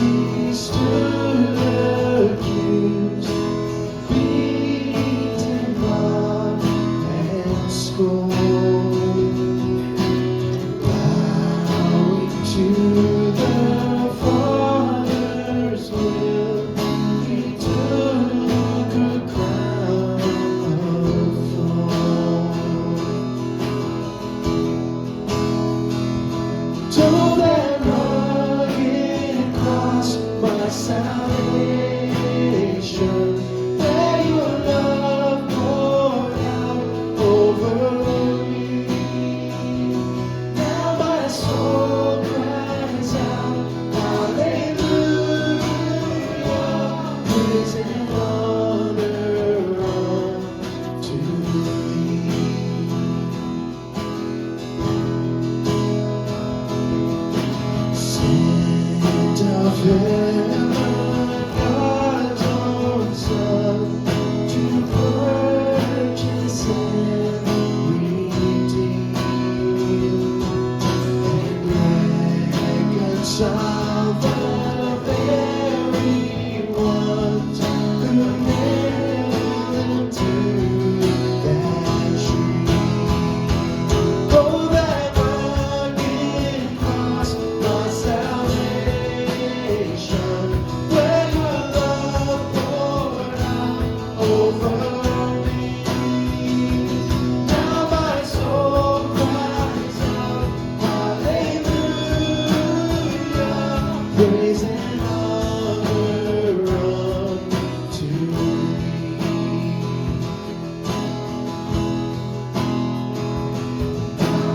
he stood accused, beaten, mocked, and scorned, bowing to the Father's will, he took a crown of thorns. Told that rugged cross my salvation, where your love poured out over me. Now my soul cries out, hallelujah, praise and honor unto thee. Sent of heaven, God's own Son, to purchase and redeem, and reconcile the very ones who nailed him to that tree. Oh, that rugged cross, my salvation, where your love poured out over me. Now my soul cries out, hallelujah, praise and honor unto thee.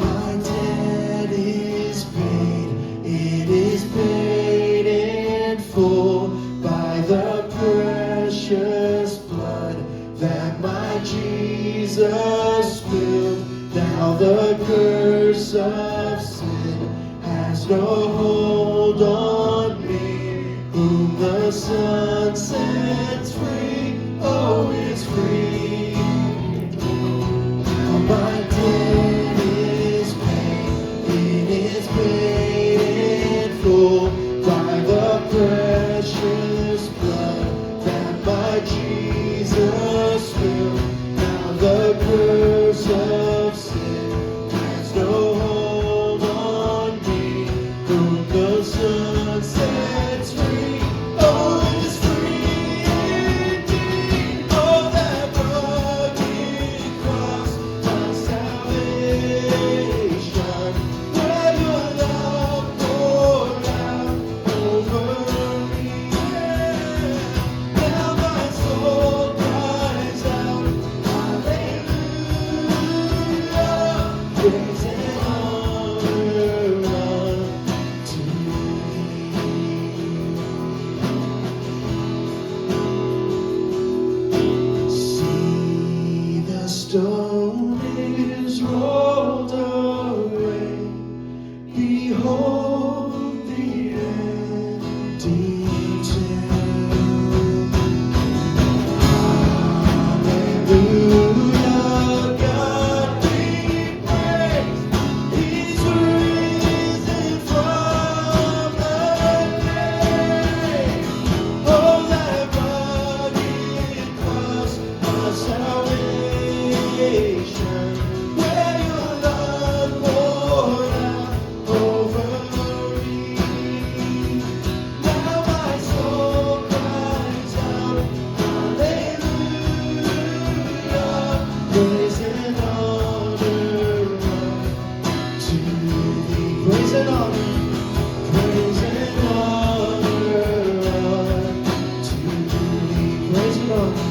My debt is paid, it is paid in full by the precious blood that my Jesus spilled. Now the curse of sin has no hold on me, whom the Son sets free, oh, is free. Now my debt is paid, it is paid in full by the precious blood that my Jesus spilled. Now the curse of sin has no hold on me, whom the Son sets free, oh, is free indeed. Oh, that rugged cross, my salvation, where your love poured out over me. Now my soul cries out, hallelujah, praise and honor unto thee. See, the stone is rolled away. Behold the empty tomb. Hallelujah, God be praised. He's risen from the grave. Oh, that rugged cross, my salvation, where your love poured out over me. Now my soul cries out, hallelujah, praise and honor unto thee. Praise and honor. Praise and honor unto thee. Praise and honor.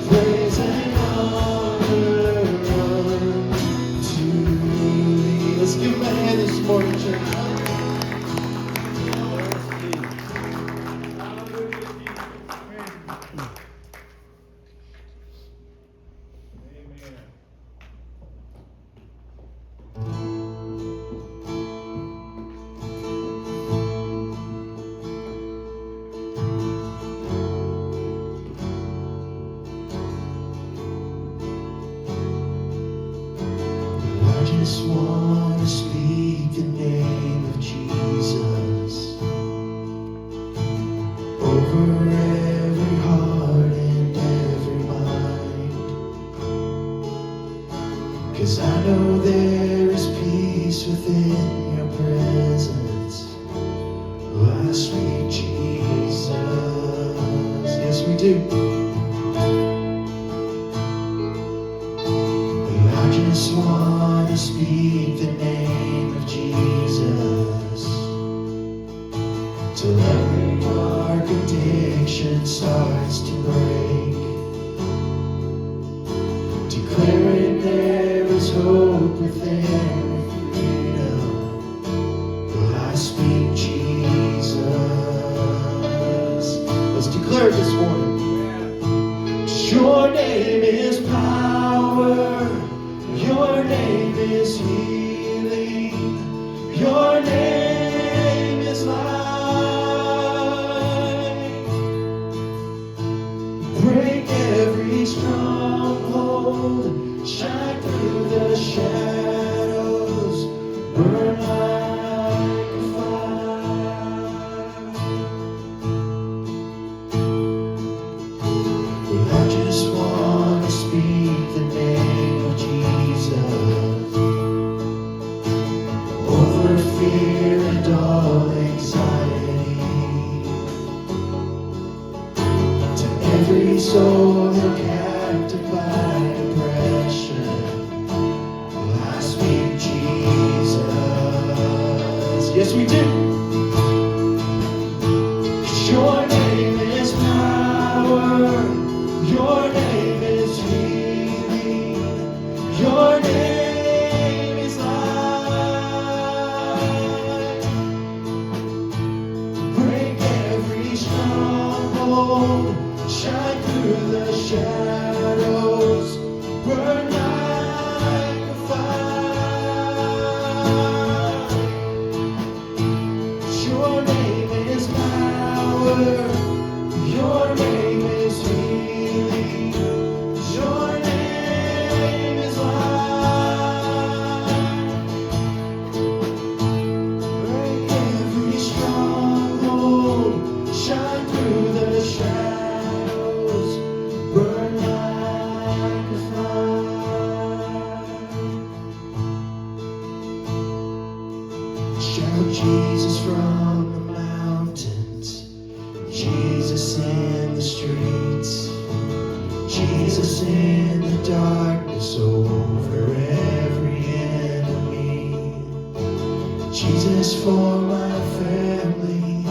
Praise and honor unto thee. Let's give him a hand this morning, church. just want to speak the name of Jesus over every heart and every mind. 'Cause I know there is peace within your presence. Oh, sweet Jesus. Yes, we do. I just want to speak the name of Jesus till every dark addiction starts to break, declaring there is hope within freedom. Will I speak Jesus? Let's declare it this morning. Your name is power. Your name is healing. Your name is life. Break every stronghold. Shine through the shadows. Burn like a fire. Well, I just want to speak the name of Jesus over fear and all anxiety, to every soul held captive by depression. Well, I speak Jesus. Yes, we do. 'Cause your name is power. Your name is healing. Your name is life. Break every stronghold. Shine through the shadows. Burn like a fire. Your name is power. Your name is healing. Your name is life. Break every stronghold. Shine through the shadows. Burn like a fire. Shout Jesus from the mountains. Jesus in the streets. Jesus in the darkness over every enemy. Jesus for my family,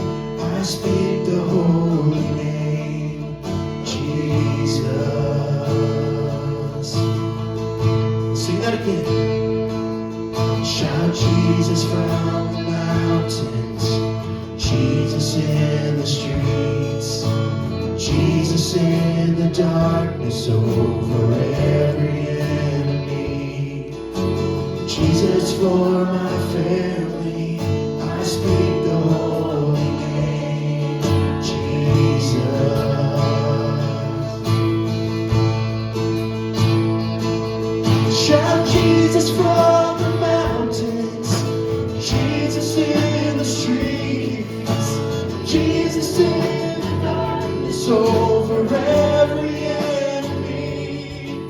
I speak the holy name, Jesus. Sing that again. Shout Jesus from the mountains, Jesus in the streets, Jesus in the darkness over every enemy. Jesus for my family, I speak the holy name, Jesus. Shout Jesus from the mountains, Jesus in the streets, Jesus in the darkness over every enemy.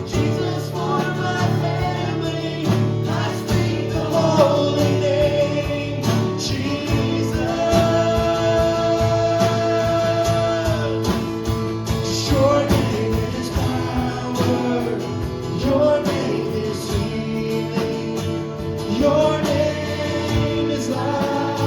Jesus for my family, I speak the holy name, Jesus. Your name is power. Your name is healing. Your name is life.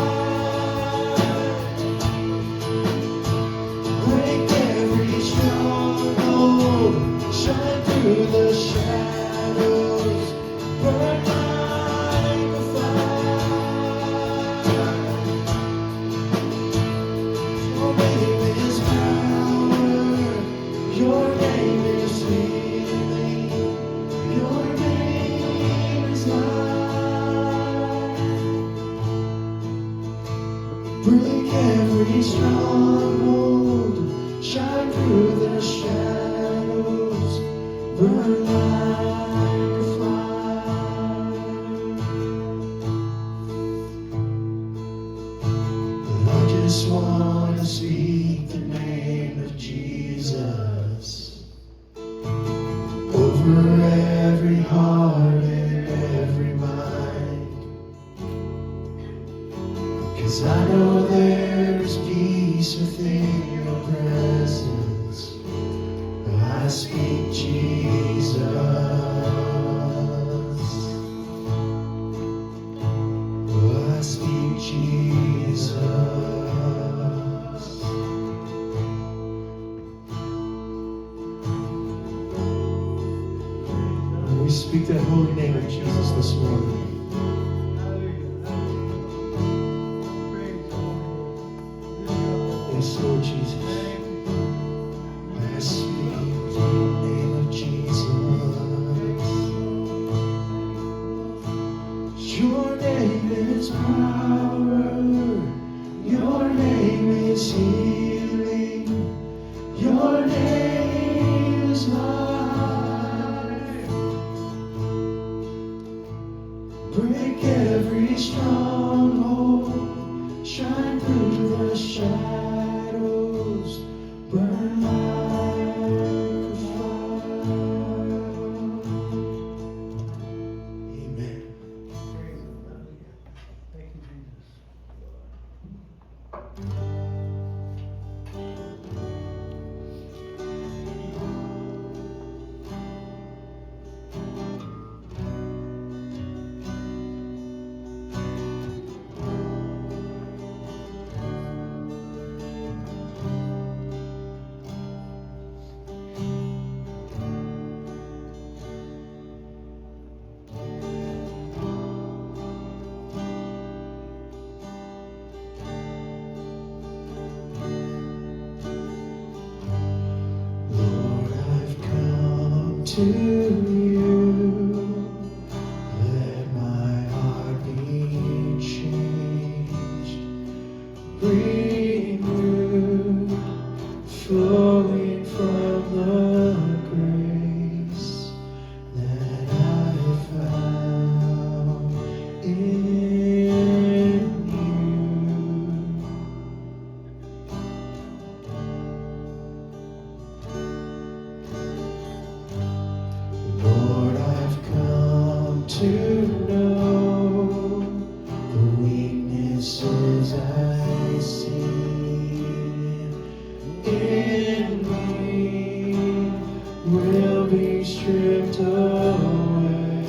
Speak that holy name of Jesus this morning. Yes, Lord Jesus. I speak the name of Jesus. Your name is power. Your name is healing. Your name is life. Break every stronghold. Shine through the shadows. Burn like a fire. Amen. Thank you, Jesus. Lord, I've come to you. Let my heart be changed, renewed, flowing from the grace that I found in you. Lord, I've come to know the weaknesses I see in me will be stripped away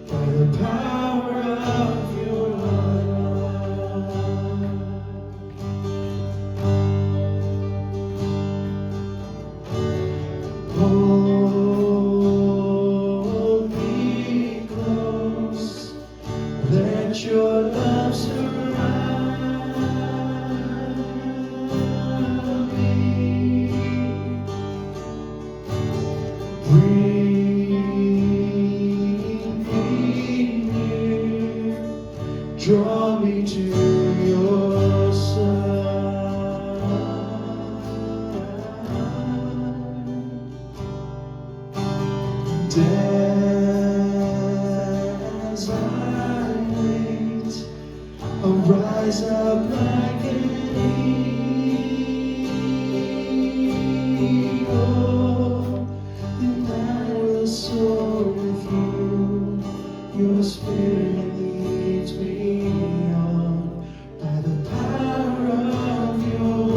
by the power of your love. Hold me close, let your love surround me. Bring me near, draw me to your side. As I wait, I'll rise up like an eagle, and I will soar with you. Your spirit leads me on by the power of your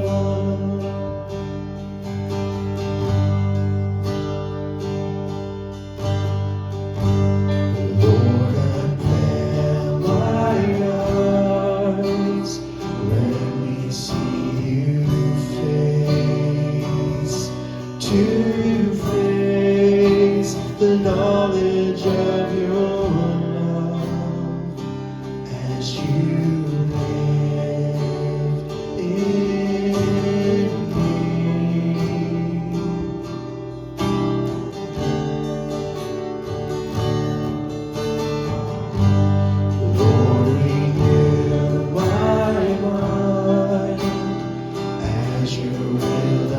love. Lord, unveil my eyes, let me see you face to face, the knowledge of your love as you live in me. Lord, renew my mind as your will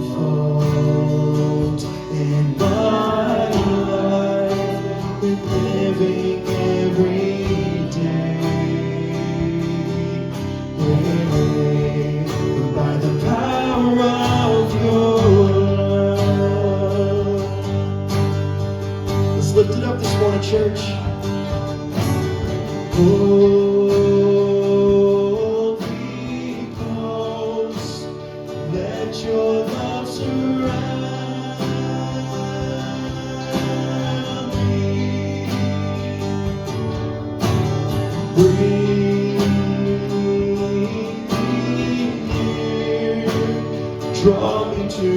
unfolds in my life, with living every day by the power of your love. Let's lift it up this morning, church. Hold me close, let your love surround me. Bring me near, draw me to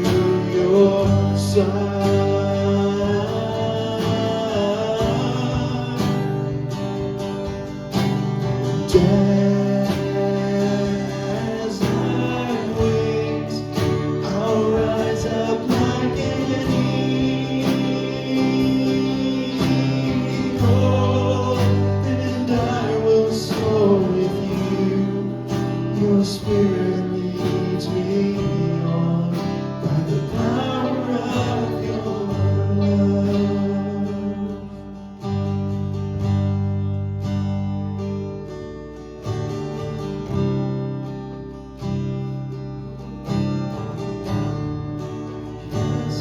your side. As my wings, I'll rise up like an eagle, and I will soar with you. Your spirit leads me on by the power of your love. Yes,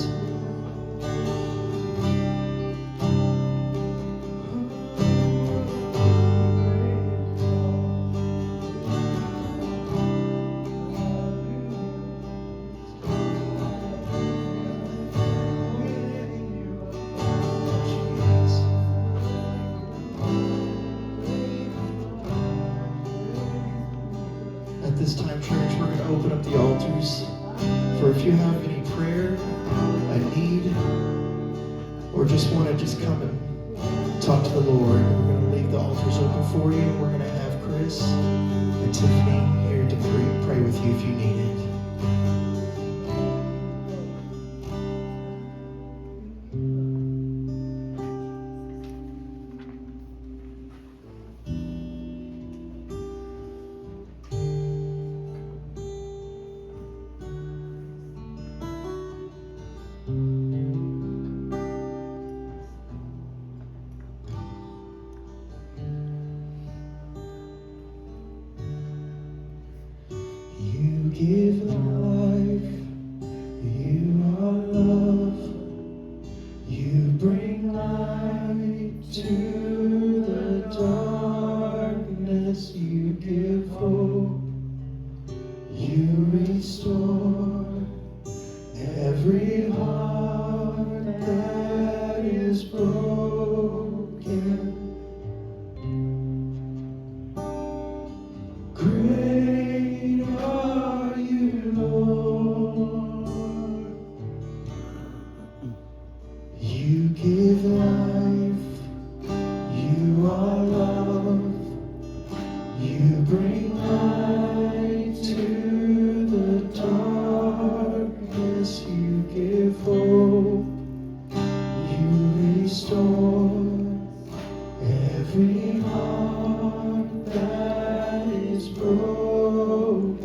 at this time, church, we're going to open up the altars for if you have any prayer, a need, or just want to just come and talk to the Lord. We're going to leave the altars open for you. We're going to have Chris and Tiffany here to pray with you if you need it. You give life, you are love, you bring light to the darkness, you give hope, you restore every heart that is broken. Great are you, Lord. You give life, you are love, you bring light to the darkness, you give hope, you restore every heart that is broken.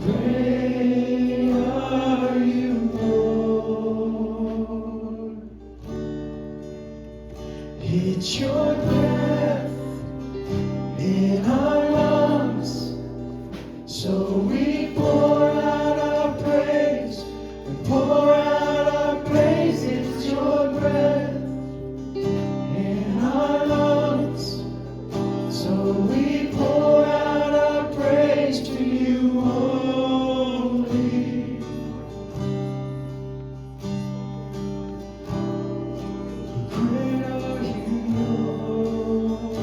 Great are you, Lord. It's your breath in our lungs, so we pour out our praise and pour out our praise. It's your breath in our lungs, so we pour out our praise to you only. Great are you, Lord.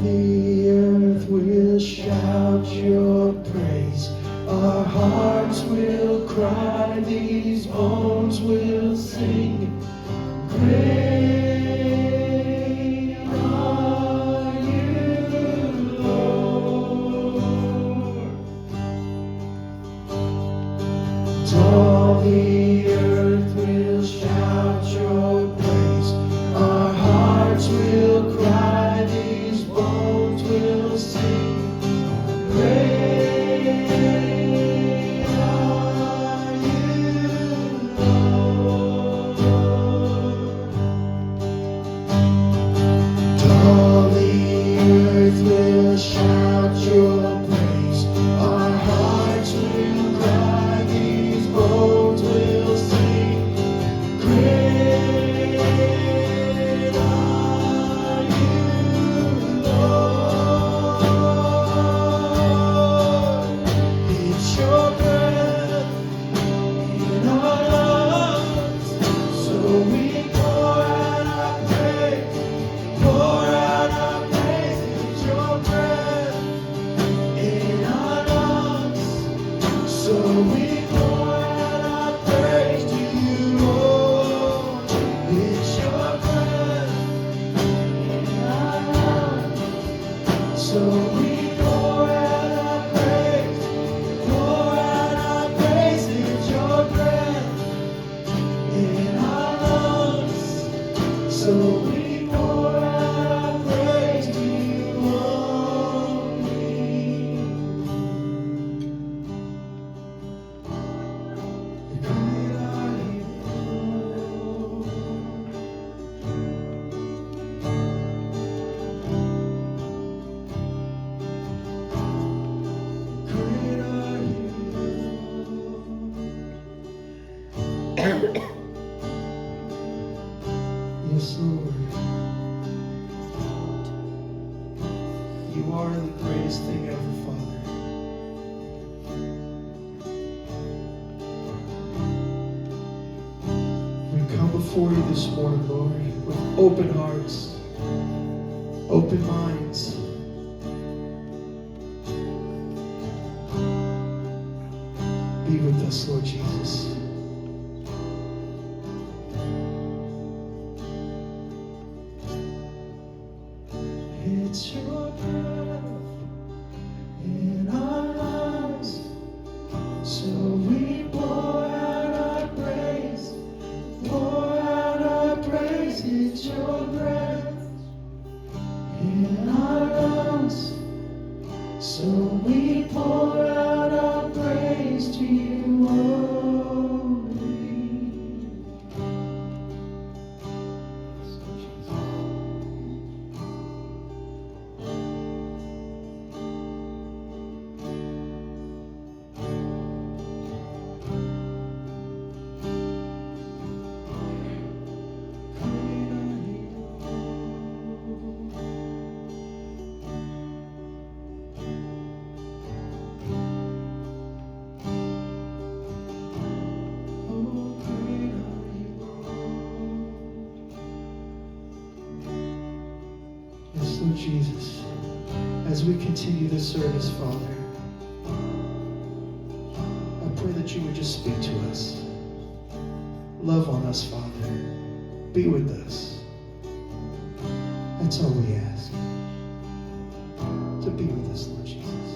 the earth will shout your praise. Our hearts will cry, these bones will sing. Great are you, Lord. All the earth will shout your praise. Our hearts will cry, these bones will sing. Great are you, Lord. All the earth will shout your praise. Our hearts will cry, these bones will sing. Great are you, Lord. It's your breath in our lungs, so we pour out our praise. Pour out our praise. It's your breath in our lungs, so we pour out our praise to you, Lord. It's your breath in our lungs, so we pour out our praise. Pour out our praise. It's your breath in our lungs, so we pour out our praise to you only. Great are you, Lord. Great are you, Lord. Yes, Lord. You are the greatest thing ever, Father. We come before you this morning, Lord, with open hearts, open minds. Be with us, Lord Jesus. It's your breath in our lungs, so we pour out our praise. Pour out our praise. It's your breath in our lungs, so we pour out our praise to you only. Yes, Lord Jesus, as we continue this service, Father, I pray that you would just speak to us. Love on us, Father. Be with us. That's all we ask. To be with us, Lord Jesus.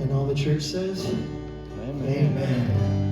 And all the church says, Amen. Amen.